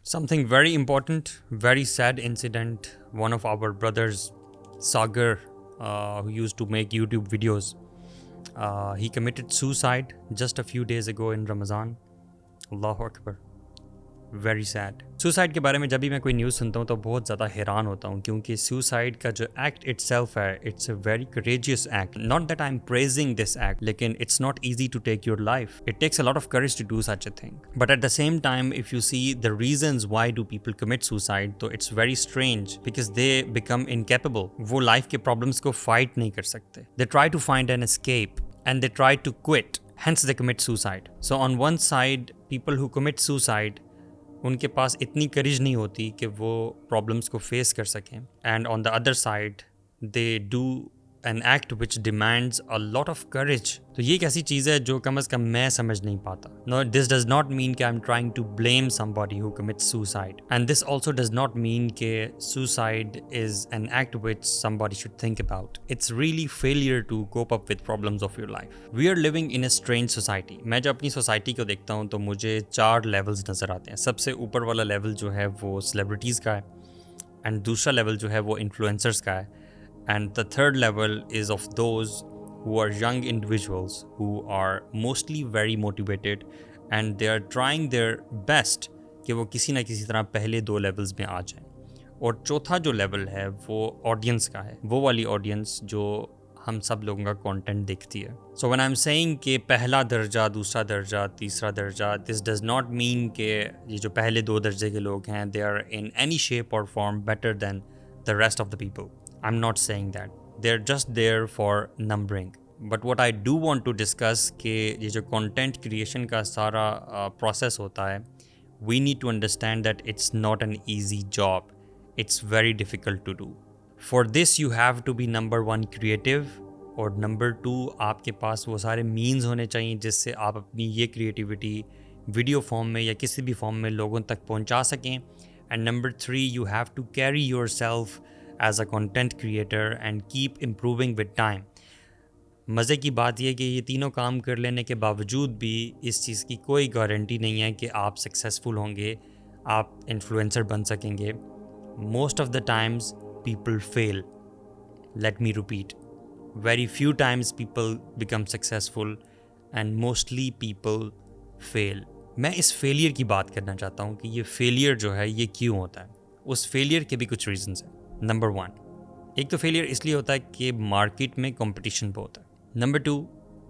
Something very important, very sad incident. One of our brothers, Sagar, who used to make YouTube videos, he committed suicide just a few days ago in Ramadan. Allahu Akbar. Very sad. Suicide के बारे में जब भी मैं कोई news सुनता हूँ तो बहुत ज़्यादा हैरान होता हूँ, क्योंकि सुसाइड का जो एक्ट इटसेल्फ है, it's a very courageous act. Not that I am praising this act, लेकिन it's not easy to take your life. It takes a lot of courage to do such a thing, but at the same time if you see the reasons why do people commit suicide, तो it's very strange because they become incapable. वो life के problems को fight नहीं कर सकते। दे try to find an escape and they try to quit, hence they commit suicide. So on one side, people who commit suicide, उनके पास इतनी करेज नहीं होती कि वो प्रॉब्लम्स को फेस कर सकें, and on the other side they do an act which demands a lot of करेज। तो ये एक ऐसी चीज़ है जो कम अज़ कम मैं समझ नहीं पाता। No, this does not mean कि I am trying to blame somebody who commits suicide, and this also does not mean कि suicide is an act which somebody should think about. It's really failure to cope up with problems of your life. We are living in a strange society. मैं जब अपनी society को देखता हूँ तो मुझे 4 levels नज़र आते हैं। सबसे ऊपर वाला लेवल जो है वो सेलिब्रिटीज़ का है, एंड दूसरा लेवल जो है वो इन्फ्लुएंसर्स का है, and the third level is of those who are young individuals who are mostly very motivated and they are trying their best कि वो किसी ना किसी तरह पहले 2 लेवल्स में आ जाएं। और चौथा जो लेवल है वो ऑडियंस का है, वो वाली ऑडियंस जो हम सब लोगों का कंटेंट देखती है। So when I am saying कि पहला दर्जा, दूसरा दर्जा, तीसरा दर्जा, दिस डज नॉट मीन कि ये जो पहले 2 दर्जे के लोग हैं they are in any shape or form better than the rest of the people. I'm not saying that. They're just there for numbering. But what I do want to discuss कि ये जो content creation का सारा process होता है, we need to understand that it's not an easy job. It's very difficult to do. For this you have to be number 1 creative, और number 2 आपके पास वो सारे means होने चाहिए जिससे आप अपनी ये creativity video form में या किसी भी form में लोगों तक पहुंचा सकें। And number 3 you have to carry yourself as a content creator and keep improving with time. मज़े की बात यह कि ये तीनों काम कर लेने के बावजूद भी इस चीज़ की कोई गारंटी नहीं है कि आप सक्सेसफुल होंगे, आप इन्फ्लुएंसर बन सकेंगे। Most of the times people fail. Let me repeat, very few times people become successful and mostly people fail. मैं इस फेलियर की बात करना चाहता हूँ कि ये फेलियर जो है ये क्यों होता है। उस फेलियर के भी कुछ रीजंस हैं। नंबर 1, एक तो फेलियर इसलिए होता है कि मार्केट में कंपटीशन बहुत है। नंबर 2,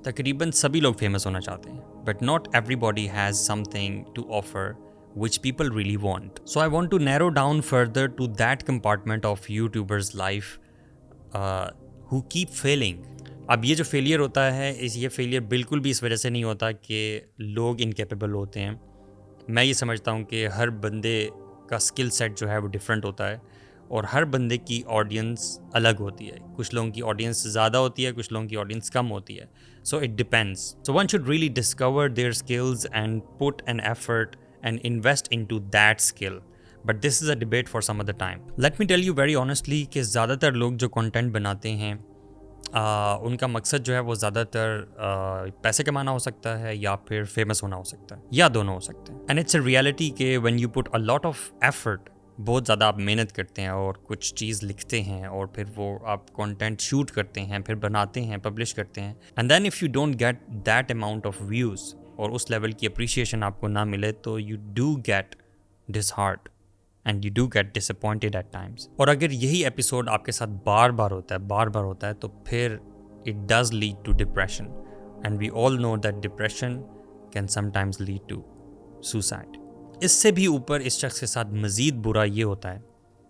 तकरीबन सभी लोग फेमस होना चाहते हैं, but not everybody has something to offer which people really want. So I want to narrow down further to that compartment of YouTubers' life who keep failing. अब ये जो फेलियर होता है, ये फेलियर बिल्कुल भी इस वजह से नहीं होता कि लोग इनकेपेबल होते हैं। मैं ये समझता हूँ कि हर बंदे का स्किल सेट जो है वो डिफरेंट होता है और हर बंदे की ऑडियंस अलग होती है। कुछ लोगों की ऑडियंस ज़्यादा होती है, कुछ लोगों की ऑडियंस कम होती है। So it depends. So one should really discover their skills and put an effort and invest into that skill, but this is a debate for some other time. Let me tell you very honestly कि ज़्यादातर लोग जो content बनाते हैं उनका मकसद जो है वो ज़्यादातर पैसे कमाना हो सकता है या फिर फेमस होना हो सकता है, या दोनों हो सकते हैं। एंड इट्स अ रियलिटी कि when you put a lot of effort, बहुत ज़्यादा आप मेहनत करते हैं और कुछ चीज़ लिखते हैं और फिर वो आप कंटेंट शूट करते हैं, फिर बनाते हैं, पब्लिश करते हैं, and then if you don't get that amount of views और उस लेवल की अप्रिसिएशन आपको ना मिले, तो you do get dishearten and you do get disappointed at times. और अगर यही एपिसोड आपके साथ बार बार होता है तो फिर it does lead to depression, and we all know that depression can sometimes lead to suicide. इससे भी ऊपर इस शख्स के साथ मज़ीद बुरा ये होता है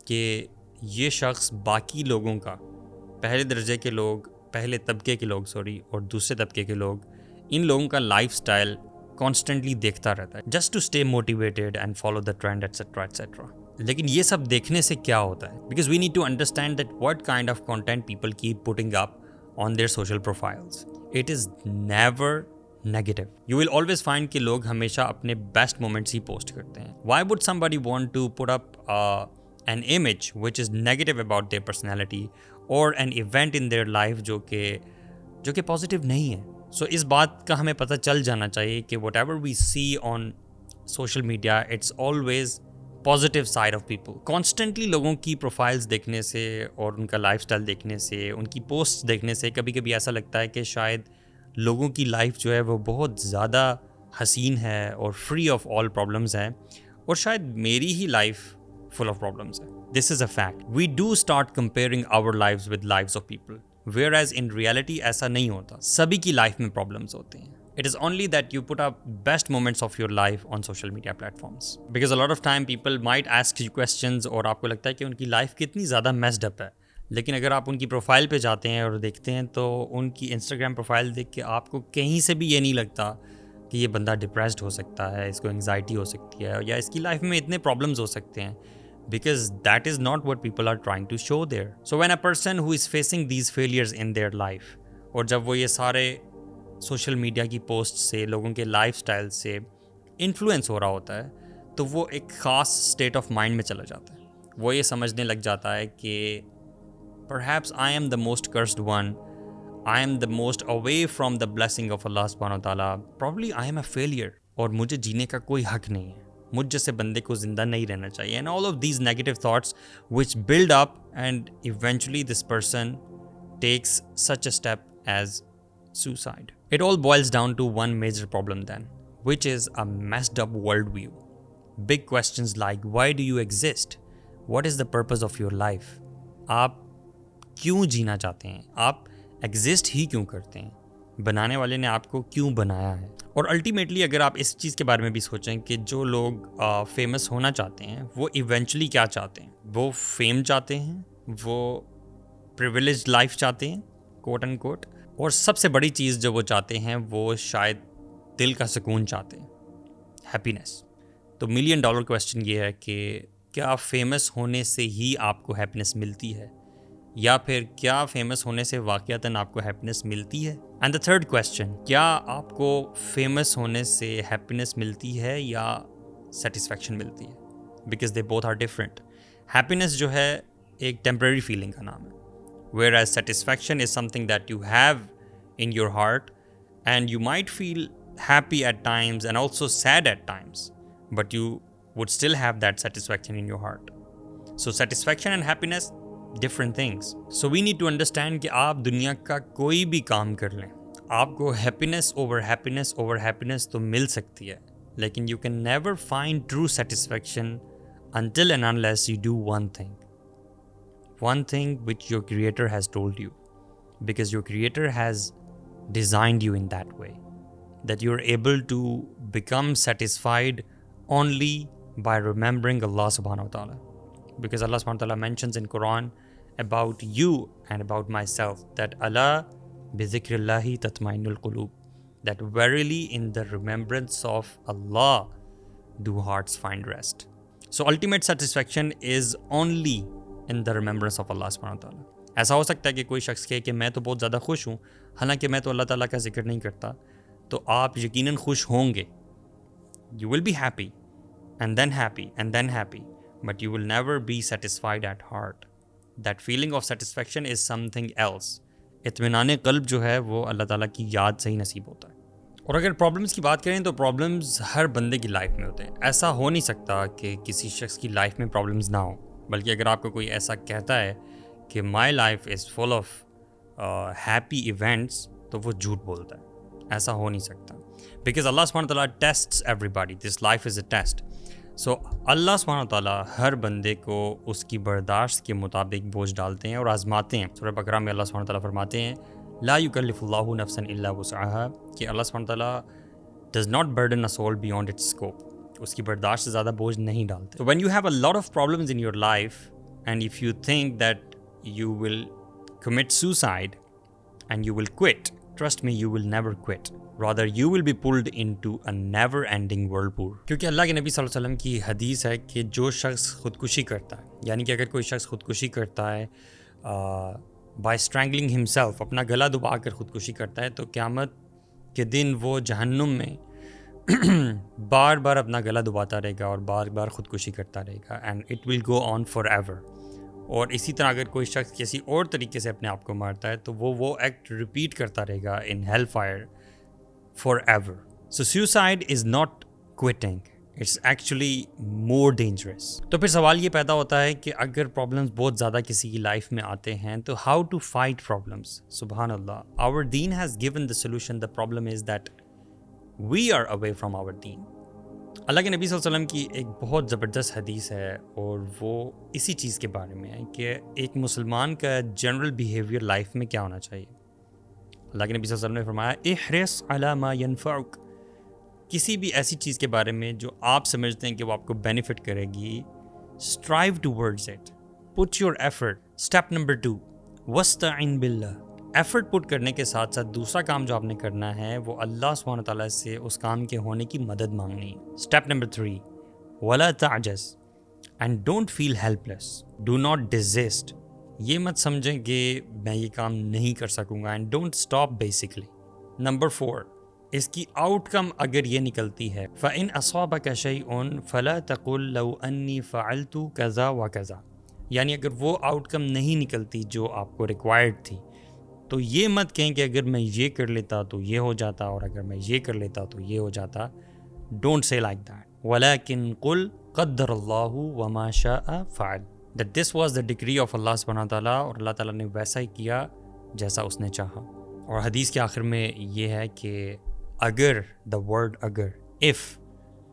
कि ये शख्स बाकी लोगों का, पहले दर्जे के लोग, पहले तबके के लोग और दूसरे तबके के लोग, इन लोगों का लाइफस्टाइल कॉन्स्टेंटली देखता रहता है just to stay motivated and follow the trend etcetera etcetera. लेकिन ये सब देखने से क्या होता है? Because we need to understand that what kind of content people keep putting up on their social profiles. It is never negative. You will always find कि लोग हमेशा अपने बेस्ट मोमेंट्स ही पोस्ट करते हैं। Why would somebody want to put up an image which is negative about their personality or an event in their life जो कि positive नहीं है? सो इस बात का हमें पता चल जाना चाहिए कि whatever we see on social media, it's always positive side of people. Constantly लोगों की प्रोफाइल्स देखने से और उनका लाइफस्टाइल देखने से, उनकी पोस्ट्स देखने से कभी कभी ऐसा लगता है कि शायद लोगों की लाइफ जो है वो बहुत ज़्यादा हसीन है और फ्री ऑफ ऑल प्रॉब्लम्स है, और शायद मेरी ही लाइफ फुल ऑफ प्रॉब्लम्स है। This is a fact. We do start comparing our lives with lives of people, whereas in reality ऐसा नहीं होता। सभी की लाइफ में प्रॉब्लम्स होते हैं। It is only that you put up best moments of your life on social media platforms. Because a lot of time people might ask you questions और आपको लगता है कि उनकी लाइफ कितनी ज़्यादा messed up है, लेकिन अगर आप उनकी प्रोफाइल पे जाते हैं और देखते हैं तो उनकी इंस्टाग्राम प्रोफाइल देख के आपको कहीं से भी ये नहीं लगता कि ये बंदा डिप्रेस्ड हो सकता है, इसको एंग्जाइटी हो सकती है, या इसकी लाइफ में इतने प्रॉब्लम्स हो सकते हैं, because that is not what people are trying to show there. So when a person who is facing these failures in their life, और जब वो ये सारे सोशल मीडिया की पोस्ट से, लोगों के लाइफस्टाइल से इन्फ्लुएंस हो रहा होता है, तो वो एक ख़ास स्टेट ऑफ माइंड में चला जाता है। वो ये समझने लग जाता है कि perhaps I am the most cursed one, I am the most away from the blessing of अल्लाह सुब्हानहू व तआला, probably I am a failure, और मुझे जीने का कोई हक नहीं है, मुझ जैसे बंदे को ज़िंदा नहीं रहना चाहिए, and all of these negative thoughts which build up, and eventually this person takes such a step as suicide. It all boils down to one major problem then, which is a messed up worldview. Big questions like why do you exist? What is the purpose of your life? आप क्यों जीना चाहते हैं? आप exist ही क्यों करते हैं? बनाने वाले ने आपको क्यों बनाया है? और अल्टीमेटली अगर आप इस चीज़ के बारे में भी सोचें कि जो लोग फेमस होना चाहते हैं वो इवेंचुअली क्या चाहते हैं? वो फेम चाहते हैं, वो प्रिविलेज्ड लाइफ चाहते हैं, कोट एंड कोट, और सबसे बड़ी चीज़ जो वो चाहते हैं वो शायद दिल का सुकून चाहते हैं, हैप्पीनेस। तो $1 मिलियन क्वेश्चन ये है कि क्या फेमस होने से ही आपको हैप्पीनेस मिलती है, या फिर क्या फेमस होने से वाक़यातन आपको हैप्पीनेस मिलती है? एंड द थर्ड क्वेश्चन, क्या आपको फेमस होने से हैप्पीनेस मिलती है या सेटिस्फैक्शन मिलती है? Because they both are different. Happiness जो है एक टेम्परेरी फीलिंग का नाम है, whereas satisfaction is something that you have in your heart, and you might feel happy at times and also sad at times, but you would still have that satisfaction in your heart. So satisfaction and happiness, different things. So we need to understand कि आप दुनिया का कोई भी काम कर लें, आपको happiness over happiness तो मिल सकती है, लेकिन you can never find true satisfaction until and unless you do one thing which your creator has told you, because your creator has designed you in that way that you're able to become satisfied only by remembering Allah subhanahu wa ta'ala, because Allah subhanahu wa ta'ala mentions in Quran about you and about myself that Allah bi dhikrillahi tatma'innul qulub, that verily in the remembrance of Allah do hearts find rest. So ultimate satisfaction is only in the remembrance of Allah subhanahu wa ta'ala. ऐसा हो सकता है कि कोई शख्स कहे कि मैं तो बहुत ज़्यादा खुश हूँ, हालांकि मैं तो अल्लाह ताला का जिक्र नहीं करता, तो आप यकीनन खुश होंगे, you will be happy and then happy, but you will never be satisfied at heart. That feeling of satisfaction is something else. इत्मीनान क़ल्ब जो है वो अल्लाह ताला की याद से ही नसीब होता है। और अगर प्रॉब्लम्स की बात करें तो प्रॉब्लम्स हर बंदे की लाइफ में होते हैं। ऐसा हो नहीं सकता कि किसी शख्स की लाइफ में प्रॉब्लम्स ना हो, बल्कि अगर आपको कोई ऐसा कहता है कि my life is full of happy events, तो वो झूठ बोलता है। ऐसा हो नहीं सकता, बिकॉज अल्लाह सुब्हानहू व तआला tests everybody, this life is a test. So अल्लाह सुब्हानहू व तआला हर बंदे को उसकी बर्दाश्त के मुताबिक बोझ डालते हैं और आजमाते हैं। सूरह बकरा में अल्लाह सुब्हानहू व तआला फरमाते हैं ला युकल्लिफुल्लाहु नफ्सन इल्ला वुसअहा, कि अल्लाह सुब्हानहू व तआला does not burden a soul beyond its scope, उसकी बर्दाश्त से ज़्यादा बोझ नहीं डालते। तो when you have a lot of problems in your life and if you think that you will commit suicide and you will quit, trust me, you will never quit. Rather, you will be pulled into a never-ending whirlpool. क्योंकि अल्लाह के नबी सल्लल्लाहु अलैहि वसल्लम की हदीस है कि जो शख्स खुदकुशी करता है, यानी कि अगर कोई शख्स खुदकुशी करता है by strangling himself, अपना गला दबा कर खुदकुशी करता है, तो क़यामत के दिन वो जहन्नुम में बार बार अपना गला दबाता रहेगा और बार बार खुदकुशी करता रहेगा, and it will go on for ever. और इसी तरह अगर कोई शख्स किसी और तरीके से अपने आप को मारता है तो वो एक्ट रिपीट करता रहेगा in hell fire for ever. So suicide is not quitting, it's actually more dangerous. तो फिर सवाल ये पैदा होता है कि अगर प्रॉब्लम्स बहुत ज़्यादा किसी की लाइफ में आते हैं तो हाउ टू फाइट प्रॉब्लम्स। सुबहान अल्लाह, आवर दीन has given the solution. The problem is that we are away from our दीन। अल्लाह के नबी सल्लल्लाहु अलैहि वसल्लम की एक बहुत ज़बरदस्त हदीस है और वो इसी चीज़ के बारे में है कि एक मुसलमान का जनरल बिहेवियर लाइफ में क्या होना चाहिए। अल्लाह के नबी सल्लल्लाहु अलैहि वसल्लम ने फरमाया, इहरिस अला मा यनफउक। किसी भी ऐसी चीज़ के बारे में जो आप समझते हैं कि वो आपको बेनिफिट करेगी, strive towards it, put your effort. Step number 2, वस्तईन बिल्लाह। एफर्ट पुट करने के साथ साथ दूसरा काम जो आपने करना है वो अल्लाह सुब्हानहू तआला से उस काम के होने की मदद मांगनी है। स्टेप नंबर 3, वला ताजस and don't feel helpless. Do not desist. ये मत समझें कि मैं ये काम नहीं कर सकूँगा, and don't stop basically. Number 4, इसकी आउटकम अगर ये निकलती है, फ़इन असाबक शैउन फला तकुल लौ अन्नी फ़अलतु कज़ा व कज़ा, यानी अगर वो आउटकम नहीं निकलती जो आपको रिक्वायर्ड थी तो ये मत कहें कि अगर मैं ये कर लेता तो ये हो जाता, और अगर मैं ये कर लेता तो ये हो जाता। डोंट से लाइक दैट, वलाकिन कुल क़द्दरल्लाहु व मा शाअ फ़अल। That this was the decree of अल्लाह सुब्हानहू व तआला, और अल्लाह ताला ने वैसा ही किया जैसा उसने चाहा। और हदीस के आखिर में ये है कि अगर, द वर्ड अगर, इफ़,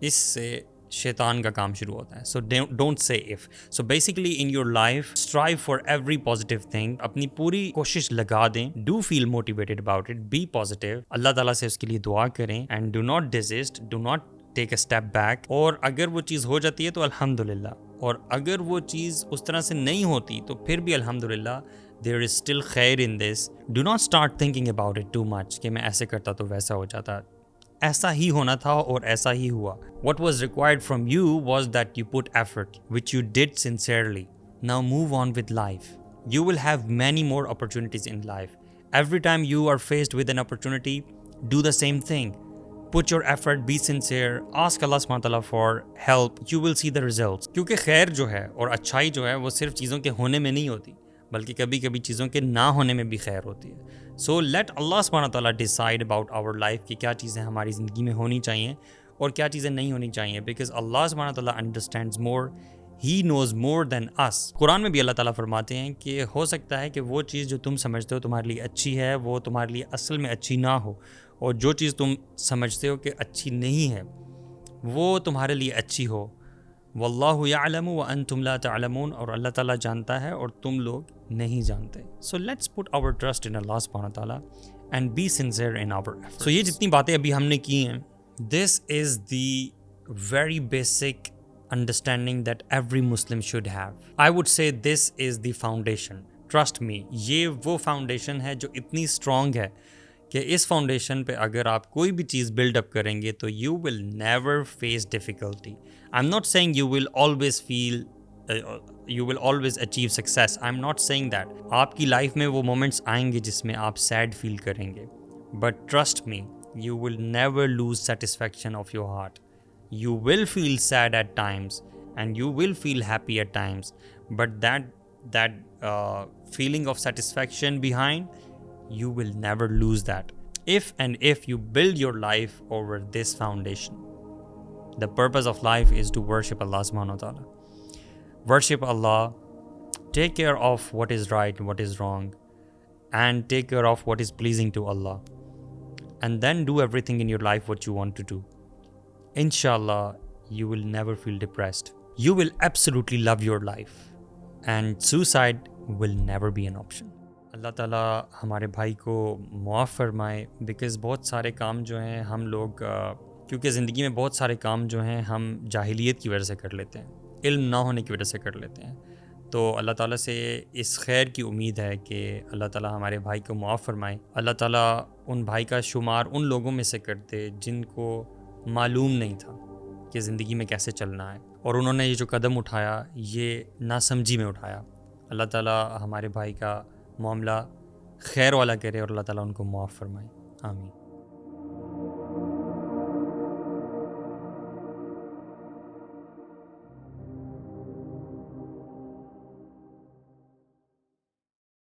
इससे शैतान का काम शुरू होता है। So don't say if. So basically in your life strive for every positive thing. अपनी पूरी कोशिश लगा दें, do feel motivated about it, be positive, अल्लाह ताला से उसके लिए दुआ करें, and do not desist, do not take a step back. और अगर वो चीज़ हो जाती है तो अल्हम्दुलिल्लाह, और अगर वो चीज़ उस तरह से नहीं होती तो फिर भी अल्हम्दुलिल्लाह, देयर इज़ स्टिल खैर in this. Do not start thinking about it too much कि मैं ऐसे करता तो वैसा हो जाता। ऐसा ही होना था और ऐसा ही हुआ। What was required from you was that you put effort, which you did sincerely. Now move on with life. You will have many more opportunities in life. Every time you are faced with an opportunity, do the same thing. Put your effort, be sincere, ask Allah subhanahu wa ta'ala for help. You will see the results. क्योंकि खैर जो है और अच्छाई जो है वो सिर्फ चीज़ों के होने में नहीं होती, बल्कि कभी कभी चीज़ों के ना होने में भी खैर होती है। सो लेट अल्लाह सुब्हानहू व तआला डिसाइड अबाउट आवर लाइफ कि क्या चीज़ें हमारी ज़िंदगी में होनी चाहिए और क्या चीज़ें नहीं होनी चाहिए, बिकॉज अल्लाह सुब्हानहू व तआला understands more, he knows more than us. Quran में भी अल्लाह ताला फरमाते हैं कि हो सकता है कि वो चीज़ जो तुम समझते हो तुम्हारे लिए अच्छी है वो तुम्हारे लिए असल में अच्छी ना हो, और जो चीज़ तुम समझते हो कि अच्छी नहीं है वो तुम्हारे लिए अच्छी हो। वल्लाहु यअलमु व अंतुम ला तअलमून, और अल्लाह ताला जानता है और तुम लोग नहीं जानते। So let's put our trust in अल्लाह सुब्हानहू व तआला and be sincere in our efforts. So ये जितनी बातें अभी हमने की हैं, this is the very basic understanding that every Muslim should have. I would say this is the foundation. Trust me, ये वो फाउंडेशन है जो इतनी स्ट्रॉन्ग है कि इस फाउंडेशन पे अगर आप कोई भी चीज़ बिल्डअप करेंगे तो you will never face difficulty. I am not saying you will always feel, you will always achieve success. I am not saying that. आपकी लाइफ में वो मोमेंट्स आएंगे जिसमें आप सैड फील करेंगे, but trust me, you will never lose satisfaction of your heart. You will feel sad at times and you will feel happy at times, but that feeling of satisfaction behind, you will never lose that if you build your life over this foundation. The purpose of life is to worship Allah subhanahu wa ta'ala. Worship Allah, take care of what is right and what is wrong, and take care of what is pleasing to Allah, and then do everything in your life what you want to do. Inshallah, you will never feel depressed. You will absolutely love your life, and suicide will never be an option. अल्लाह ताला हमारे भाई को मुआफ़ फरमाए, because बहुत सारे काम जो हैं हम लोग क्योंकि ज़िंदगी में बहुत सारे काम जो हैं हम जाहिलियत की वजह से कर लेते हैं, इल्म ना होने की वजह से कर लेते हैं। तो अल्लाह ताला से इस खैर की उम्मीद है कि अल्लाह ताला हमारे भाई को मुआफ़ फरमाए। अल्लाह ताला उन भाई का शुमार उन लोगों में से कर दे जिनको मालूम नहीं था कि ज़िंदगी में कैसे चलना है, और उन्होंने ये जो कदम उठाया ये नासमझी में उठाया। अल्लाह ताला हमारे भाई का मामला खैर वाला करे और अल्लाह ताला उनको मुआफ़ फरमाए। आमीन।